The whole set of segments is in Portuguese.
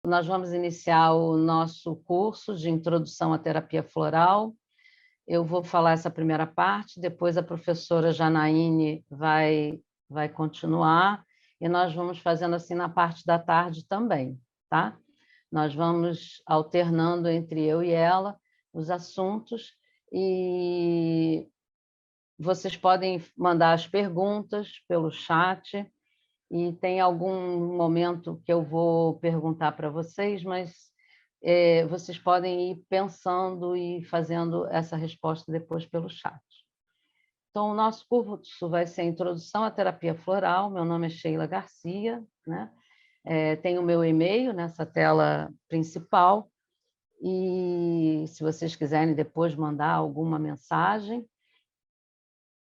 nós vamos iniciar o nosso curso de introdução à terapia floral. Eu vou falar essa primeira parte, depois a professora Janaíne vai continuar, e nós vamos fazendo assim na parte da tarde também, tá? Nós vamos alternando entre eu e ela os assuntos, e vocês podem mandar as perguntas pelo chat, e tem algum momento que eu vou perguntar para vocês, mas vocês podem ir pensando e fazendo essa resposta depois pelo chat. Então, o nosso curso vai ser a Introdução à Terapia Floral. Meu nome é Sheila Garcia, né? Tem o meu e-mail nessa tela principal, e se vocês quiserem depois mandar alguma mensagem.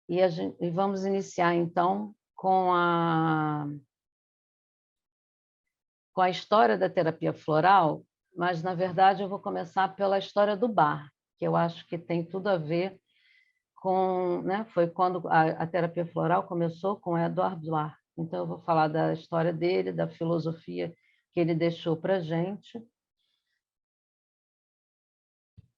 E vamos iniciar, então, com a história da terapia floral, mas, na verdade, eu vou começar pela história do bar, que eu acho que tem tudo a ver com... né? Foi quando a terapia floral começou com Edward Bar. Então, eu vou falar da história dele, da filosofia que ele deixou para a gente.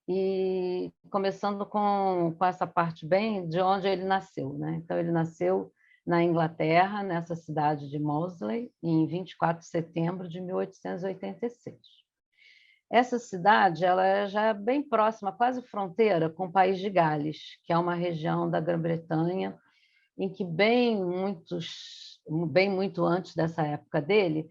E começando com essa parte bem de onde ele nasceu, né? Então, ele nasceu na Inglaterra, nessa cidade de Moseley, em 24 de setembro de 1886. Essa cidade ela já é bem próxima, quase fronteira com o país de Gales, que é uma região da Grã-Bretanha, em que bem muito antes dessa época dele,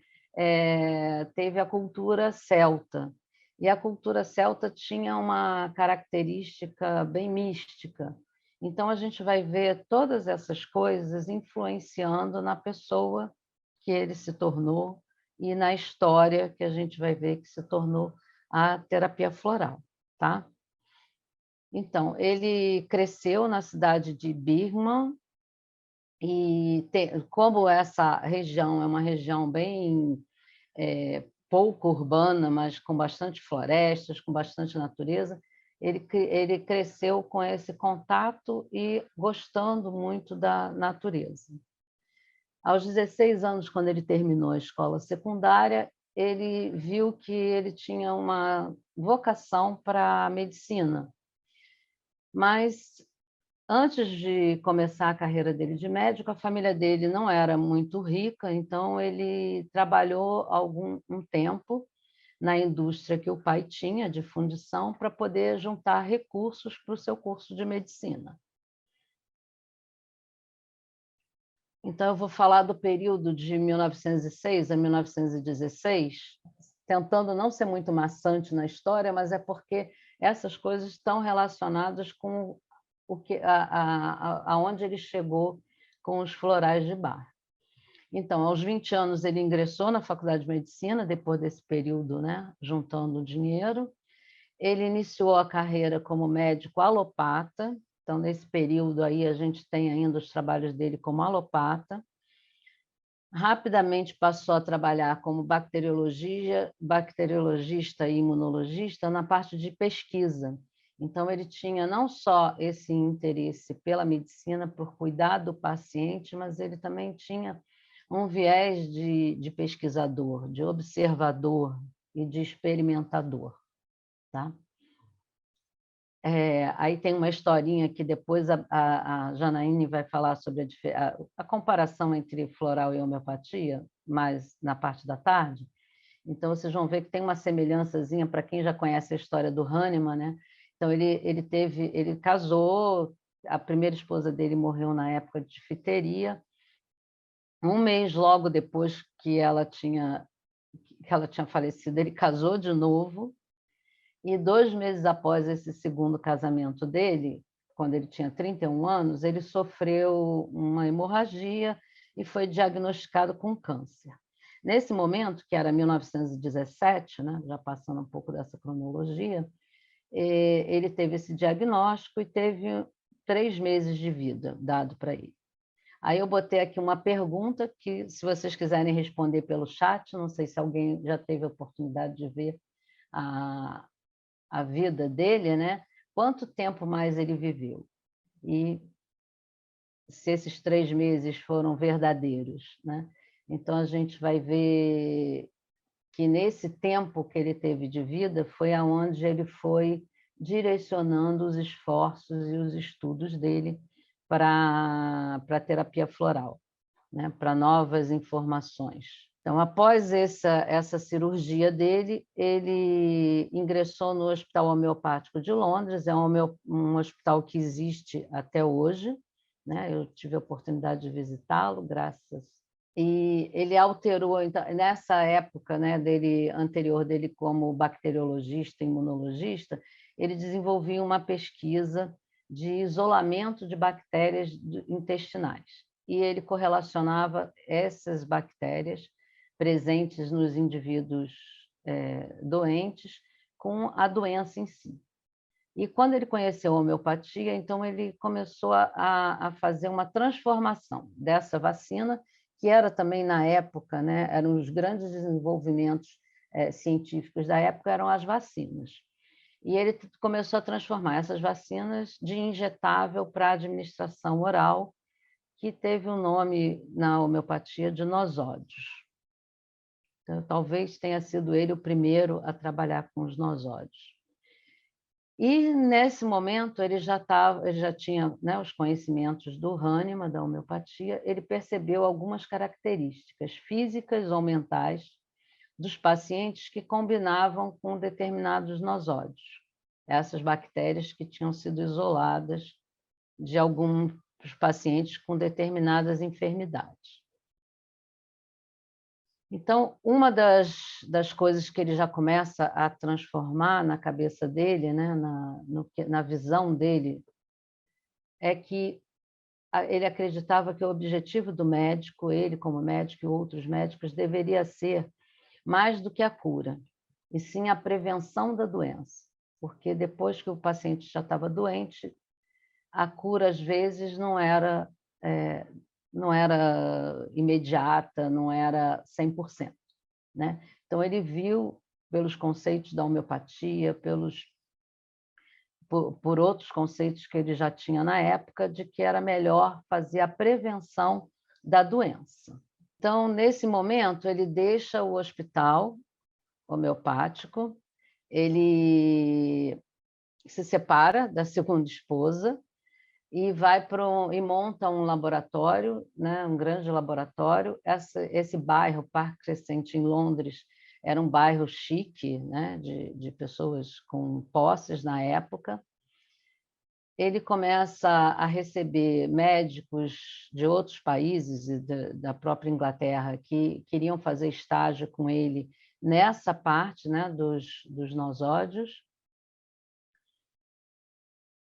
teve a cultura celta. E a cultura celta tinha uma característica bem mística. Então, a gente vai ver todas essas coisas influenciando na pessoa que ele se tornou e na história que a gente vai ver que se tornou a terapia floral, tá? Então, ele cresceu na cidade de Birmingham, e como essa região é uma região bem pouco urbana, mas com bastante florestas, com bastante natureza, ele cresceu com esse contato e gostando muito da natureza. Aos 16 anos, quando ele terminou a escola secundária, ele viu que ele tinha uma vocação para a medicina. Mas, antes de começar a carreira dele de médico, a família dele não era muito rica, então ele trabalhou um tempo na indústria que o pai tinha de fundição para poder juntar recursos para o seu curso de medicina. Então, eu vou falar do período de 1906 a 1916, tentando não ser muito maçante na história, mas é porque essas coisas estão relacionadas com aonde ele chegou com os florais de Bach. Então, aos 20 anos, ele ingressou na Faculdade de Medicina, depois desse período, né, juntando dinheiro. Ele iniciou a carreira como médico alopata. Então, nesse período aí, a gente tem ainda os trabalhos dele como alopata. Rapidamente passou a trabalhar como bacteriologista e imunologista na parte de pesquisa. Então, ele tinha não só esse interesse pela medicina, por cuidar do paciente, mas ele também tinha um viés de pesquisador, de observador e de experimentador, tá? Aí tem uma historinha que depois a Janaíne vai falar sobre a comparação entre floral e homeopatia, mas na parte da tarde. Então, vocês vão ver que tem uma semelhançazinha para quem já conhece a história do Hahnemann, né? Então, ele casou, a primeira esposa dele morreu na época de difteria. Um mês logo depois que ela tinha falecido, ele casou de novo. E 2 meses após esse segundo casamento dele, quando ele tinha 31 anos, ele sofreu uma hemorragia e foi diagnosticado com câncer. Nesse momento, que era 1917, né, já passando um pouco dessa cronologia, ele teve esse diagnóstico e teve 3 meses de vida dado para ele. Aí eu botei aqui uma pergunta que, se vocês quiserem responder pelo chat, não sei se alguém já teve a oportunidade de ver a vida dele, né? Quanto tempo mais ele viveu? E se esses 3 meses foram verdadeiros, né? Então, a gente vai ver que nesse tempo que ele teve de vida foi aonde ele foi direcionando os esforços e os estudos dele para a terapia floral, né, para novas informações. Então, após essa cirurgia dele, ele ingressou no Hospital Homeopático de Londres, é um hospital que existe até hoje, né? Eu tive a oportunidade de visitá-lo, graças. E ele alterou, então, nessa época, né, anterior dele como bacteriologista, imunologista, ele desenvolvia uma pesquisa de isolamento de bactérias intestinais. E ele correlacionava essas bactérias presentes nos indivíduos doentes com a doença em si. E quando ele conheceu a homeopatia, então ele começou a fazer uma transformação dessa vacina, que era também na época, né, eram os grandes desenvolvimentos científicos da época, eram as vacinas. E ele começou a transformar essas vacinas de injetável para administração oral, que teve um nome na homeopatia de nosódios. Então, talvez tenha sido ele o primeiro a trabalhar com os nosódios. E, nesse momento, ele já tinha, né, os conhecimentos do Hahnemann, da homeopatia, ele percebeu algumas características físicas ou mentais dos pacientes que combinavam com determinados nosódios, essas bactérias que tinham sido isoladas de alguns pacientes com determinadas enfermidades. Então, uma das coisas que ele já começa a transformar na cabeça dele, né, na visão dele, é que ele acreditava que o objetivo do médico, ele como médico e outros médicos, deveria ser mais do que a cura, e sim a prevenção da doença, porque depois que o paciente já estava doente, a cura, às vezes, não era imediata, não era 100%. Né? Então, ele viu, pelos conceitos da homeopatia, por outros conceitos que ele já tinha na época, de que era melhor fazer a prevenção da doença. Então, nesse momento, ele deixa o hospital homeopático, ele se separa da segunda esposa e e monta um laboratório, né, um grande laboratório. Esse bairro, Park Crescent, em Londres, era um bairro chique, né, de pessoas com posses na época. Ele começa a receber médicos de outros países e da própria Inglaterra que queriam fazer estágio com ele nessa parte, né, dos nosódios.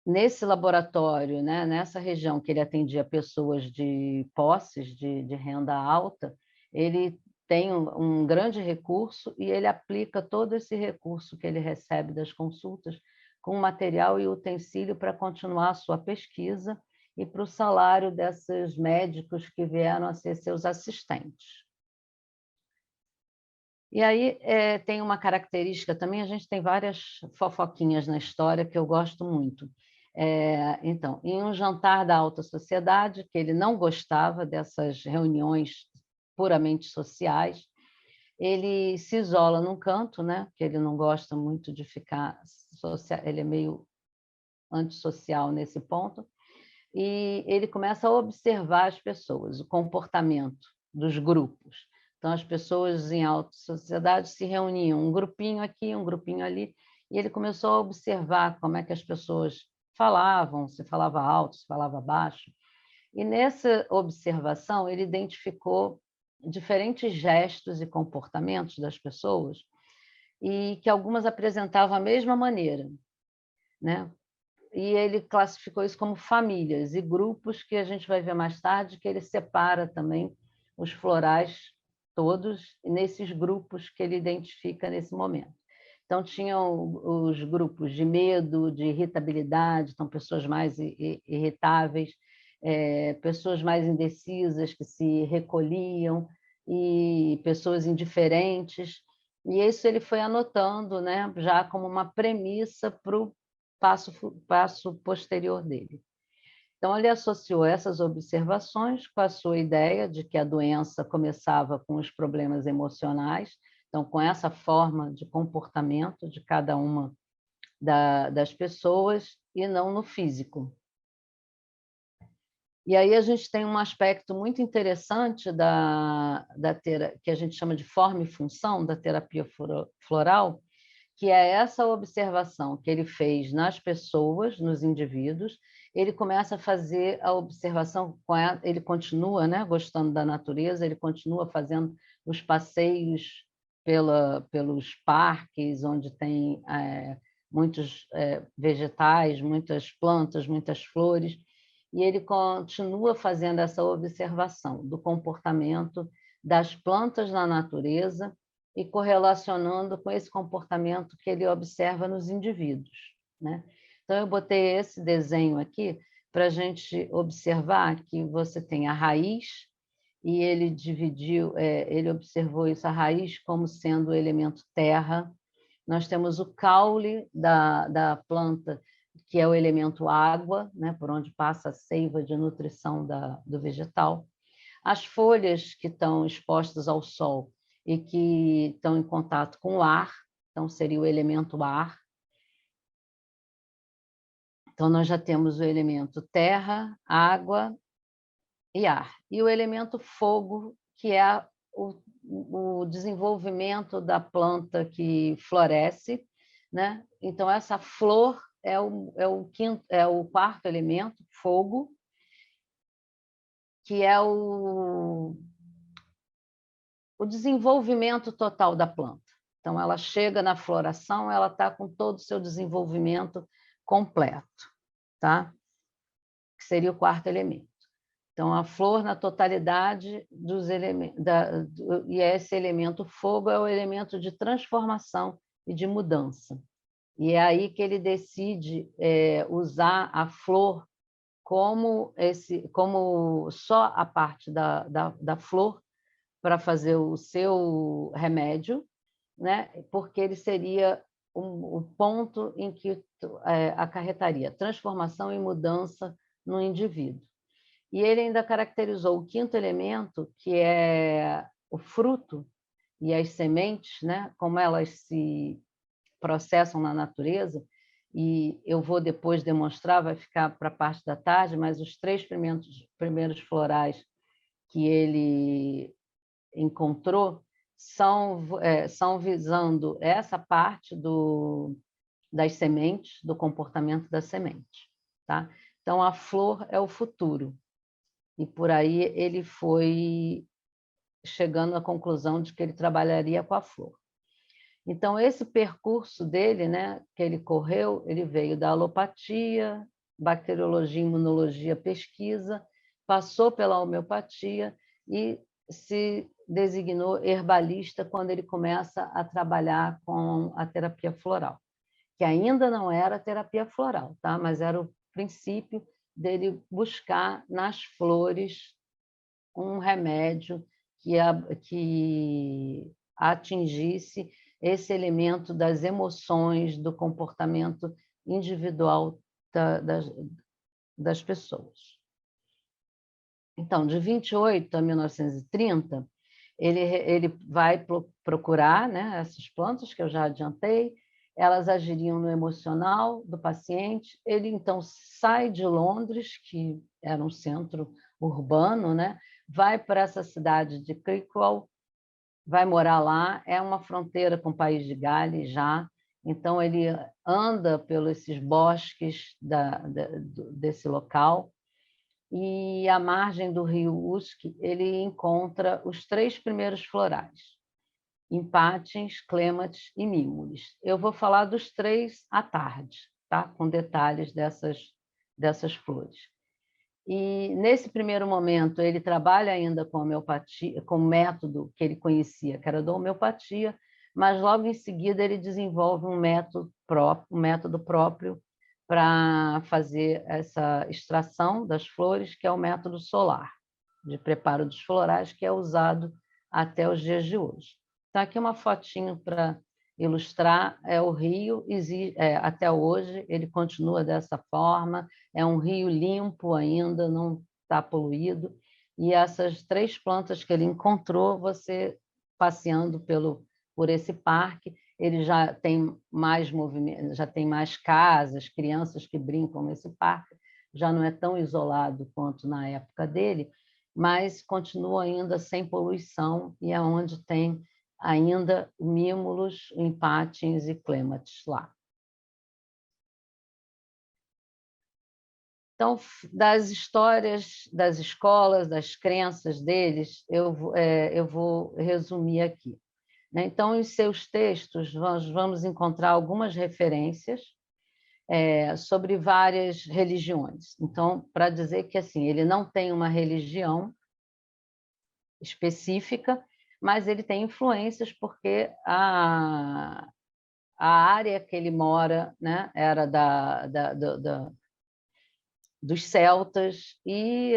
Nesse laboratório, né, nessa região que ele atendia pessoas de posses, de renda alta, ele tem um grande recurso e ele aplica todo esse recurso que ele recebe das consultas com material e utensílio para continuar a sua pesquisa e para o salário desses médicos que vieram a ser seus assistentes. E aí tem uma característica também, a gente tem várias fofoquinhas na história que eu gosto muito. Então, em um jantar da alta sociedade, que ele não gostava dessas reuniões puramente sociais, ele se isola num canto, né? Que ele não gosta muito de ficar social, ele é meio antissocial nesse ponto, e ele começa a observar as pessoas, o comportamento dos grupos. Então, as pessoas em alta sociedade se reuniam, um grupinho aqui, um grupinho ali, e ele começou a observar como é que as pessoas falavam, se falava alto, se falava baixo. E nessa observação, ele identificou diferentes gestos e comportamentos das pessoas e que algumas apresentavam a mesma maneira, né? E ele classificou isso como famílias e grupos, que a gente vai ver mais tarde, que ele separa também os florais todos nesses grupos que ele identifica nesse momento. Então, tinham os grupos de medo, de irritabilidade, então, pessoas mais irritáveis, pessoas mais indecisas, que se recolhiam, e pessoas indiferentes. E isso ele foi anotando, né, já como uma premissa para o passo posterior dele. Então, ele associou essas observações com a sua ideia de que a doença começava com os problemas emocionais. Então, com essa forma de comportamento de cada uma das pessoas e não no físico. E aí a gente tem um aspecto muito interessante que a gente chama de forma e função da terapia floral, que é essa observação que ele fez nas pessoas, nos indivíduos. Ele começa a fazer a observação, ele continua, né, gostando da natureza, ele continua fazendo os passeios pelos parques, onde tem muitos vegetais, muitas plantas, muitas flores, e ele continua fazendo essa observação do comportamento das plantas na natureza e correlacionando com esse comportamento que ele observa nos indivíduos, né? Então, eu botei esse desenho aqui para a gente observar que você tem a raiz, e ele ele observou isso, a raiz como sendo o elemento terra. Nós temos o caule da planta, que é o elemento água, né, por onde passa a seiva de nutrição do vegetal. As folhas que estão expostas ao sol e que estão em contato com o ar, então seria o elemento ar. Então, nós já temos o elemento terra, água e ar. E o elemento fogo, que é o desenvolvimento da planta que floresce, né? Então, essa flor é o quarto elemento, fogo, que é o desenvolvimento total da planta. Então, ela chega na floração, ela está com todo o seu desenvolvimento completo, tá? Que seria o quarto elemento. Então, a flor na totalidade dos elementos, e esse elemento fogo é o elemento de transformação e de mudança. E é aí que ele decide usar a flor como só a parte da flor para fazer o seu remédio, né? Porque ele seria o ponto em que acarretaria transformação e mudança no indivíduo. E ele ainda caracterizou o quinto elemento, que é o fruto e as sementes, né? Como elas se processam na natureza, e eu vou depois demonstrar, vai ficar para a parte da tarde, mas os três primeiros florais que ele encontrou são visando essa parte das sementes, do comportamento da semente, tá? Então, a flor é o futuro, e por aí ele foi chegando à conclusão de que ele trabalharia com a flor. Então, esse percurso dele, né, que ele correu, ele veio da alopatia, bacteriologia, imunologia, pesquisa, passou pela homeopatia e se designou herbalista quando ele começa a trabalhar com a terapia floral, que ainda não era terapia floral, tá? Mas era o princípio dele buscar nas flores um remédio que atingisse esse elemento das emoções, do comportamento individual das pessoas. Então, de 28 a 1930, ele vai procurar, né, essas plantas que eu já adiantei, elas agiriam no emocional do paciente. Ele, então, sai de Londres, que era um centro urbano, né, vai para essa cidade de Crickwell, vai morar lá, é uma fronteira com o país de Gales já, então ele anda pelos esses bosques desse local, e à margem do rio Usk ele encontra os três primeiros florais, Empátiens, Clematis e Mimulus. Eu vou falar dos três à tarde, tá? Com detalhes dessas flores. E, nesse primeiro momento, ele trabalha ainda com homeopatia, com o método que ele conhecia, que era da homeopatia, mas logo em seguida ele desenvolve um método próprio para fazer essa extração das flores, que é o método solar, de preparo dos florais, que é usado até os dias de hoje. Então, aqui uma fotinho para ilustrar, o rio, até hoje ele continua dessa forma, é um rio limpo ainda, não está poluído, e essas três plantas que ele encontrou, você passeando por esse parque. Ele já tem mais movimento, já tem mais casas, crianças que brincam nesse parque, já não é tão isolado quanto na época dele, mas continua ainda sem poluição e é onde tem ainda Mimulus, Empátiens e Clêmates lá. Então, das histórias das escolas, das crenças deles, eu vou resumir aqui. Então, em seus textos, nós vamos encontrar algumas referências sobre várias religiões. Então, para dizer que assim, ele não tem uma religião específica, mas ele tem influências porque a área que ele mora, né, era dos celtas e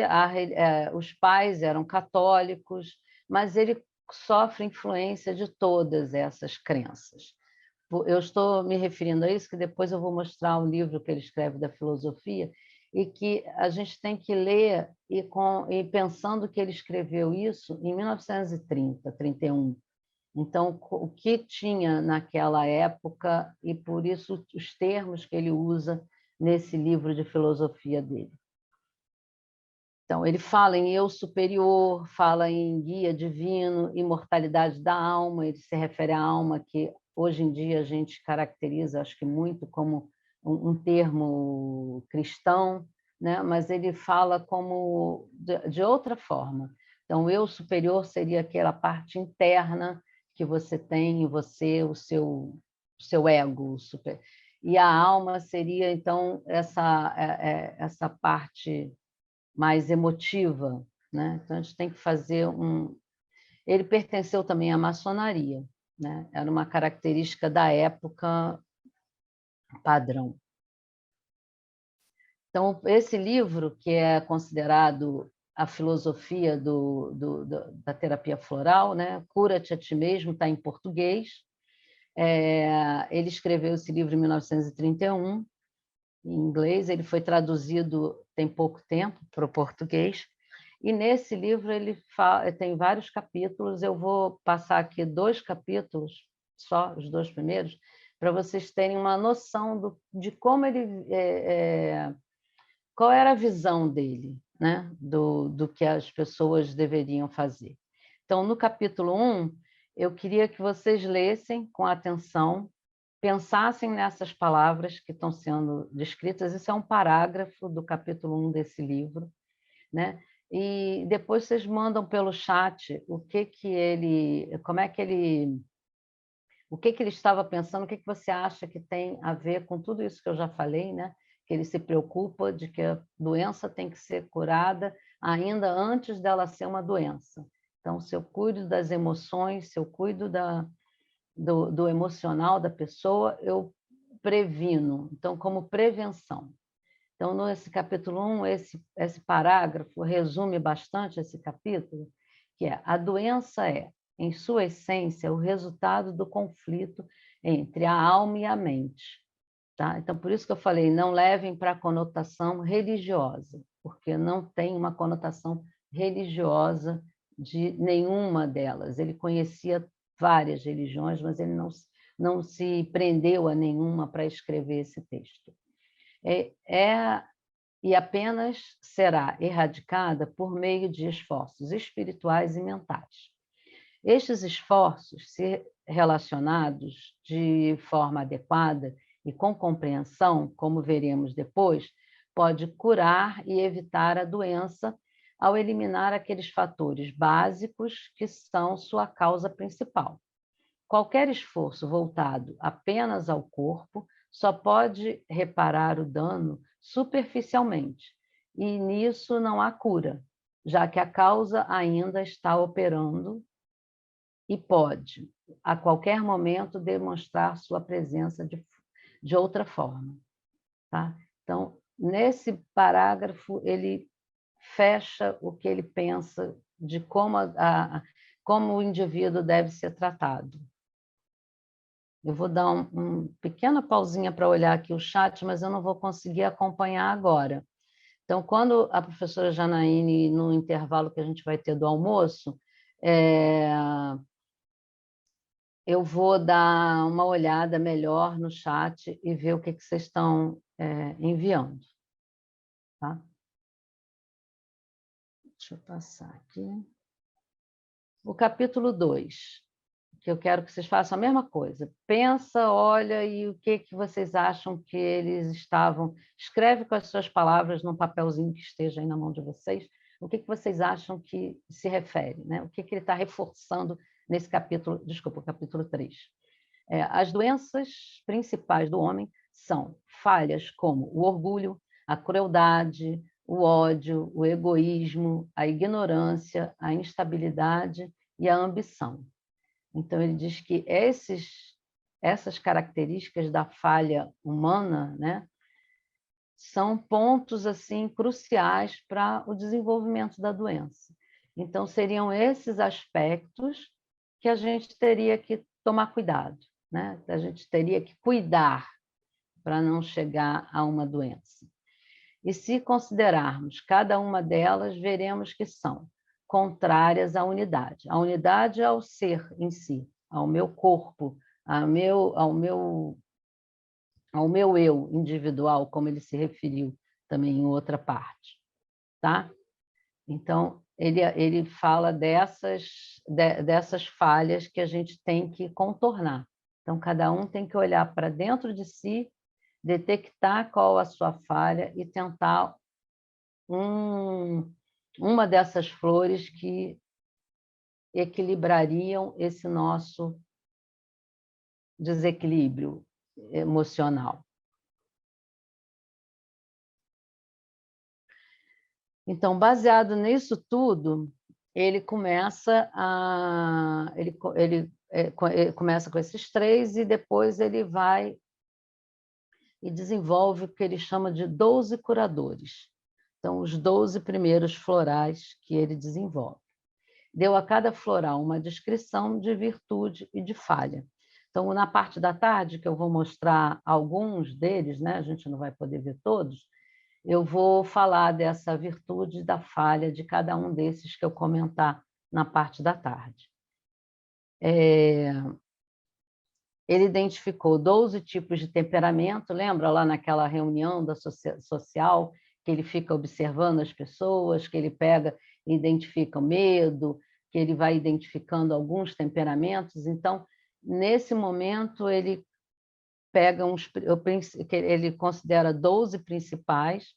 os pais eram católicos, mas ele sofre influência de todas essas crenças. Eu estou me referindo a isso, que depois eu vou mostrar um livro que ele escreve da filosofia, e que a gente tem que ler e pensando que ele escreveu isso em 1930, 31. Então, o que tinha naquela época, e por isso os termos que ele usa nesse livro de filosofia dele. Então, ele fala em eu superior, fala em guia divino, imortalidade da alma, ele se refere à alma que hoje em dia a gente caracteriza, acho que muito como um termo cristão, né? Mas ele fala como de outra forma. Então, o eu superior seria aquela parte interna que você tem em você, o seu ego super. E a alma seria, então, essa parte mais emotiva, né? Então, a gente tem que fazer um... Ele pertenceu também à maçonaria, né? Era uma característica da época padrão. Então, esse livro, que é considerado a filosofia da terapia floral, né? Cura-te a ti mesmo, está em português. Ele escreveu esse livro em 1931, em inglês, ele foi traduzido tem pouco tempo para o português, e nesse livro ele tem vários capítulos, eu vou passar aqui 2 capítulos, só os 2 primeiros, para vocês terem uma noção de como ele... qual era a visão dele, né? do que as pessoas deveriam fazer. Então, no capítulo 1, eu queria que vocês lessem com atenção, pensassem nessas palavras que estão sendo descritas. Isso é um parágrafo do capítulo 1 desse livro, né? E depois vocês mandam pelo chat o que ele estava pensando, o que você acha que tem a ver com tudo isso que eu já falei, né? Que ele se preocupa de que a doença tem que ser curada ainda antes dela ser uma doença. Então, se eu cuido das emoções, se eu cuido do emocional da pessoa, eu previno. Então, como prevenção. Então, nesse capítulo 1, esse parágrafo resume bastante esse capítulo, que é: a doença é, em sua essência, o resultado do conflito entre a alma e a mente. Tá? Então, por isso que eu falei, não levem para a conotação religiosa, porque não tem uma conotação religiosa de nenhuma delas. Ele conhecia várias religiões, mas ele não se prendeu a nenhuma para escrever esse texto. E apenas será erradicada por meio de esforços espirituais e mentais. Estes esforços, se relacionados de forma adequada e com compreensão, como veremos depois, pode curar e evitar a doença ao eliminar aqueles fatores básicos que são sua causa principal. Qualquer esforço voltado apenas ao corpo só pode reparar o dano superficialmente, e nisso não há cura, já que a causa ainda está operando e pode, a qualquer momento, demonstrar sua presença de outra forma. Tá? Então, nesse parágrafo, ele fecha o que ele pensa de como o indivíduo deve ser tratado. Eu vou dar uma pequena pausinha para olhar aqui o chat, mas eu não vou conseguir acompanhar agora. Então, quando a professora Janaíne, no intervalo que a gente vai ter do almoço, eu vou dar uma olhada melhor no chat e ver o que vocês estão enviando. Tá? Deixa eu passar aqui. O capítulo 2, que eu quero que vocês façam a mesma coisa. Pensa, olha, e o que vocês acham que eles estavam... Escreve com as suas palavras num papelzinho que esteja aí na mão de vocês, o que vocês acham que se refere, né? O que ele está reforçando nesse capítulo, desculpa, o capítulo 3. As doenças principais do homem são falhas como o orgulho, a crueldade, o ódio, o egoísmo, a ignorância, a instabilidade e a ambição. Então, ele diz que essas características da falha humana, né, são pontos assim cruciais para o desenvolvimento da doença. Então, seriam esses aspectos que a gente teria que tomar cuidado, né? A gente teria que cuidar para não chegar a uma doença. E se considerarmos cada uma delas, veremos que são contrárias à unidade. A unidade ao ser em si, ao meu corpo, ao meu eu individual, como ele se referiu também em outra parte. Tá? Então, ele fala dessas falhas que a gente tem que contornar. Então, cada um tem que olhar para dentro de si, detectar qual a sua falha e tentar uma dessas flores que equilibrariam esse nosso desequilíbrio emocional. Então, baseado nisso tudo, ele começa começa com esses 3 e depois ele vai e desenvolve o que ele chama de 12 curadores. Então, os 12 primeiros florais que ele desenvolve. Deu a cada floral uma descrição de virtude e de falha. Então, na parte da tarde, que eu vou mostrar alguns deles, né? A gente não vai poder ver todos, eu vou falar dessa virtude e da falha de cada um desses que eu comentar na parte da tarde. Ele identificou 12 tipos de temperamento, lembra lá naquela reunião da social, que ele fica observando as pessoas, que ele pega e identifica o medo, que ele vai identificando alguns temperamentos. Então, nesse momento, ele pega ele considera 12 principais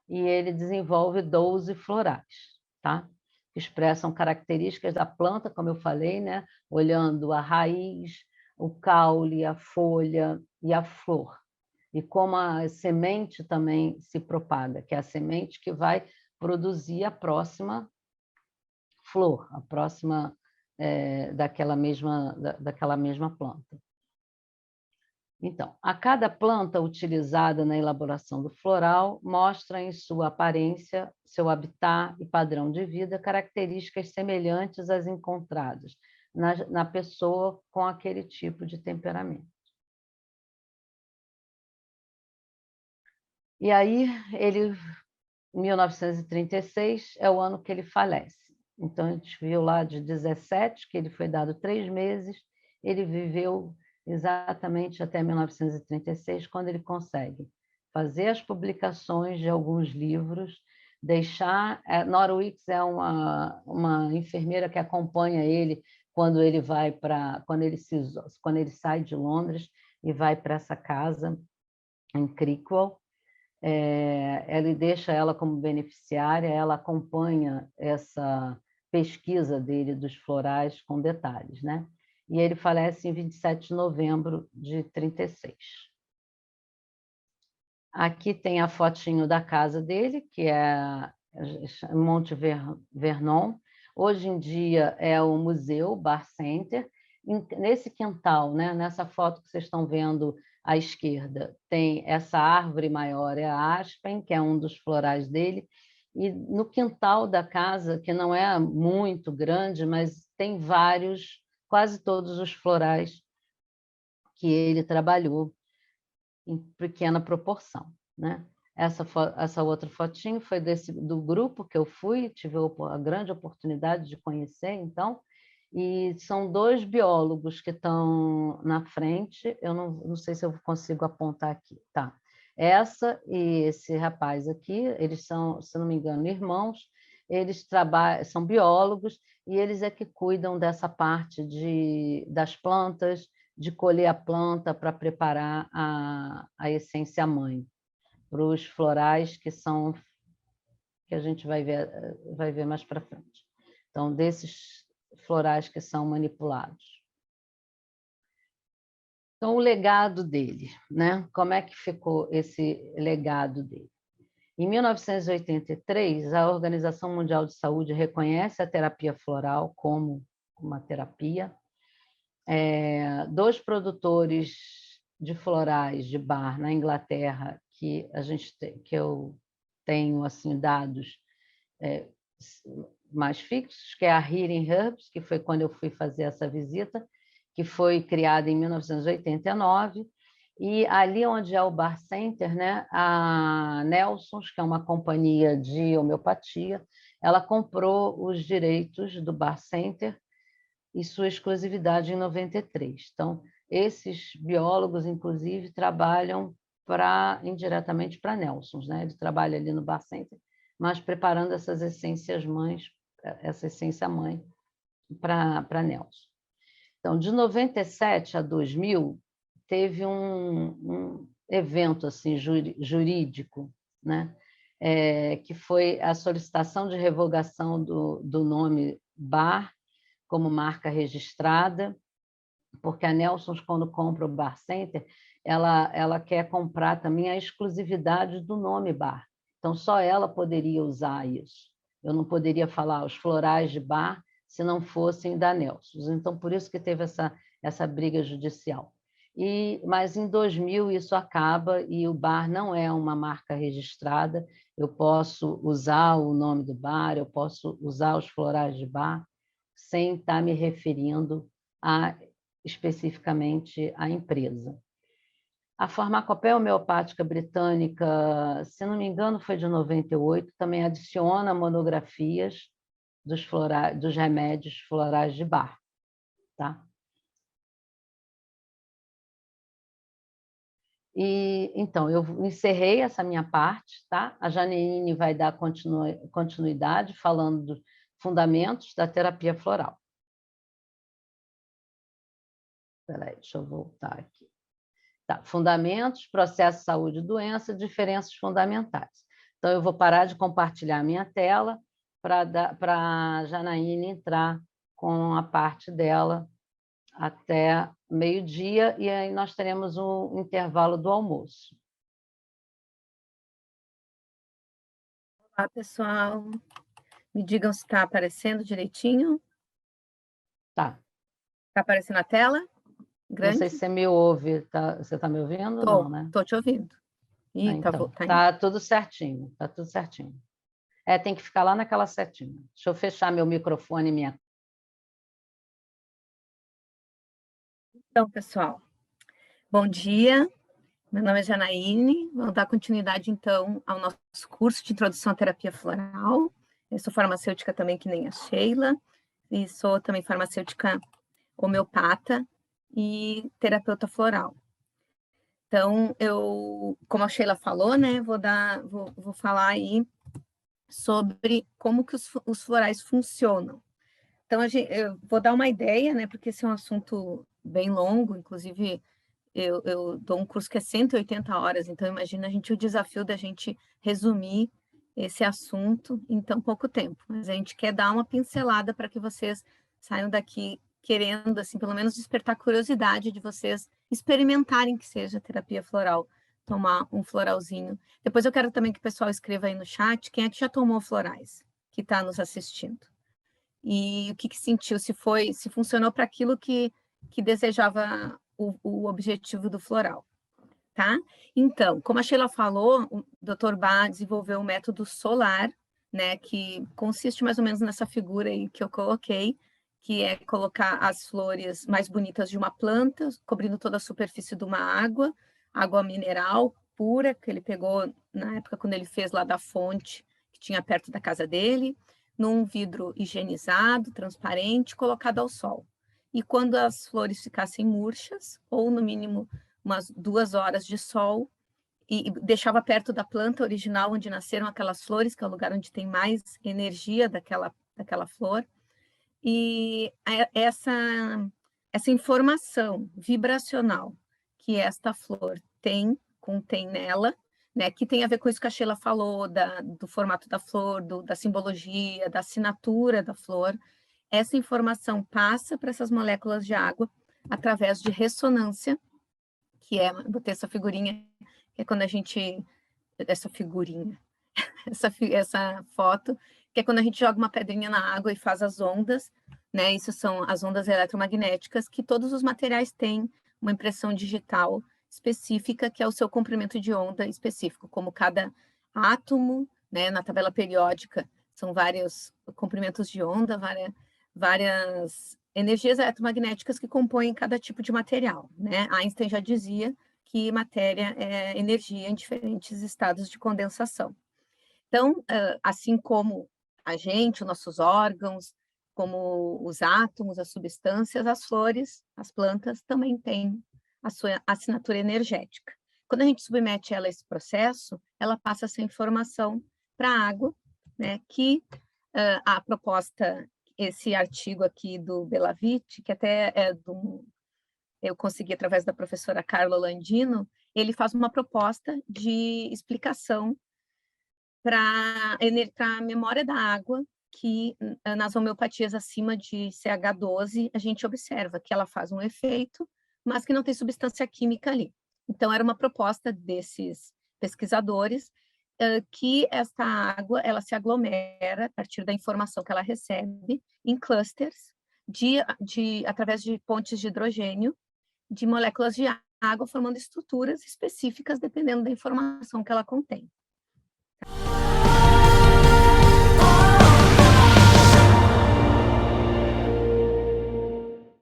e ele desenvolve 12 florais, tá? Que expressam características da planta, como eu falei, né? Olhando a raiz, o caule, a folha e a flor. E como a semente também se propaga, que é a semente que vai produzir a próxima flor, a próxima daquela mesma planta. Então, a cada planta utilizada na elaboração do floral mostra em sua aparência, seu habitat e padrão de vida características semelhantes às encontradas na pessoa com aquele tipo de temperamento. E aí, em 1936, é o ano que ele falece. Então, a gente viu lá de 17, que ele foi dado 3 meses, ele viveu exatamente até 1936, quando ele consegue fazer as publicações de alguns livros, deixar... Nora Weeks é uma enfermeira que acompanha ele quando ele quando ele sai de Londres e vai para essa casa em Crickwell. Ele deixa ela como beneficiária, ela acompanha essa pesquisa dele dos florais com detalhes, né? E ele falece em 27 de novembro de 36. Aqui tem a fotinho da casa dele, que é Monte Vernon. Hoje em dia é o museu, Bar Center. Nesse quintal, né, nessa foto que vocês estão vendo à esquerda, tem essa árvore maior, é a aspen, que é um dos florais dele. E no quintal da casa, que não é muito grande, mas tem vários, quase todos os florais que ele trabalhou em pequena proporção, né? Essa outra fotinho foi do grupo que eu fui, tive a grande oportunidade de conhecer, então, E são 2 biólogos que estão na frente, eu não sei se eu consigo apontar aqui, tá. Essa e esse rapaz aqui, eles são, se não me engano, irmãos, eles são biólogos e eles é que cuidam dessa parte das plantas, de colher a planta para preparar a essência mãe, para os florais que a gente vai ver mais para frente. Então, desses florais que são manipulados. Então, o legado dele, né? Como é que ficou esse legado dele? Em 1983, a Organização Mundial de Saúde reconhece a terapia floral como uma terapia. 2 produtores de florais de Bar na Inglaterra, que eu tenho assim dados mais fixos, que é a Healing Herbs, que foi quando eu fui fazer essa visita, que foi criada em 1989, e ali onde é o Bar Center, né, a Nelsons, que é uma companhia de homeopatia, ela comprou os direitos do Bar Center e sua exclusividade em 93. Então, esses biólogos, inclusive, trabalham indiretamente para Nelsons, né? Ele trabalha ali no Bar Center, mas preparando essas essências mães, essa essência mãe para Nelson. Então, de 97 a 2000, teve um evento assim, jurídico, né? Que foi a solicitação de revogação do nome Bar como marca registrada, porque a Nelsons, quando compra o Bar Center, ela quer comprar também a exclusividade do nome Bar. Então, só ela poderia usar isso. Eu não poderia falar os florais de Bar se não fossem da Nelsons. Então, por isso que teve essa briga judicial. Mas em 2000 isso acaba e o bar não é uma marca registrada. Eu posso usar o nome do bar, eu posso usar os florais de bar sem estar me referindo especificamente à empresa. A farmacopeia homeopática britânica, se não me engano, foi de 98, também adiciona monografias dos remédios florais de Bar. Tá? Então, eu encerrei essa minha parte, tá? A Janeine vai dar continuidade falando dos fundamentos da terapia floral. Espera aí, deixa eu voltar aqui. Tá, fundamentos, processo, saúde e doença, diferenças fundamentais. Então, eu vou parar de compartilhar a minha tela para a Janaína entrar com a parte dela até meio-dia, e aí nós teremos um intervalo do almoço. Olá, pessoal. Me digam se está aparecendo direitinho. Tá. Está aparecendo a tela? Grande? Não sei se você me ouve. Você está me ouvindo? Não, né? Estou te ouvindo. Então, tá tudo certinho. Tá tudo certinho. Tem que ficar lá naquela setinha. Deixa eu fechar meu microfone e minha... Então, pessoal, bom dia. Meu nome é Janaíne. Vamos dar continuidade, então, ao nosso curso de Introdução à Terapia Floral. Eu sou farmacêutica também, que nem a Sheila, e sou também farmacêutica homeopata e terapeuta floral. Então, como a Sheila falou, né, vou falar aí sobre como que os florais funcionam. Então, eu vou dar uma ideia, né, porque esse é um assunto bem longo, inclusive eu dou um curso que é 180 horas, então imagina o desafio da gente resumir esse assunto em tão pouco tempo. Mas a gente quer dar uma pincelada para que vocês saiam daqui querendo, assim, pelo menos despertar curiosidade de vocês experimentarem que seja terapia floral, tomar um floralzinho. Depois eu quero também que o pessoal escreva aí no chat quem é que já tomou florais, que está nos assistindo. E o que sentiu, se funcionou para aquilo que desejava o objetivo do floral, tá? Então, como a Sheila falou, o Dr. Bach desenvolveu um método solar, né, que consiste mais ou menos nessa figura aí que eu coloquei, que é colocar as flores mais bonitas de uma planta, cobrindo toda a superfície de uma água mineral pura, que ele pegou na época quando ele fez lá da fonte, que tinha perto da casa dele. num vidro higienizado, transparente, colocado ao sol. E quando as flores ficassem murchas, ou no mínimo umas 2 horas de sol, e deixava perto da planta original onde nasceram aquelas flores, que é o lugar onde tem mais energia daquela flor, e essa informação vibracional que esta flor contém nela, né, que tem a ver com isso que a Sheila falou, do formato da flor, da simbologia, da assinatura da flor, essa informação passa para essas moléculas de água através de ressonância, que é, botei essa figurinha, que é quando a gente, essa figurinha, essa foto, que é quando a gente joga uma pedrinha na água e faz as ondas, né? Isso são as ondas eletromagnéticas, que todos os materiais têm uma impressão digital específica, que é o seu comprimento de onda específico, como cada átomo, né, na tabela periódica, são vários comprimentos de onda, várias energias eletromagnéticas que compõem cada tipo de material, né? Einstein já dizia que matéria é energia em diferentes estados de condensação. Então, assim como a gente, os nossos órgãos, como os átomos, as substâncias, as flores, as plantas também têm a sua assinatura energética. Quando a gente submete ela a esse processo, ela passa essa informação para a água, né, que a proposta, esse artigo aqui do Bellavitch, que até eu consegui através da professora Carla Landino, ele faz uma proposta de explicação para a memória da água, que nas homeopatias acima de CH12, a gente observa que ela faz um efeito, mas que não tem substância química ali. Então, era uma proposta desses pesquisadores que esta água ela se aglomera a partir da informação que ela recebe em clusters, através de pontes de hidrogênio, de moléculas de água, formando estruturas específicas dependendo da informação que ela contém.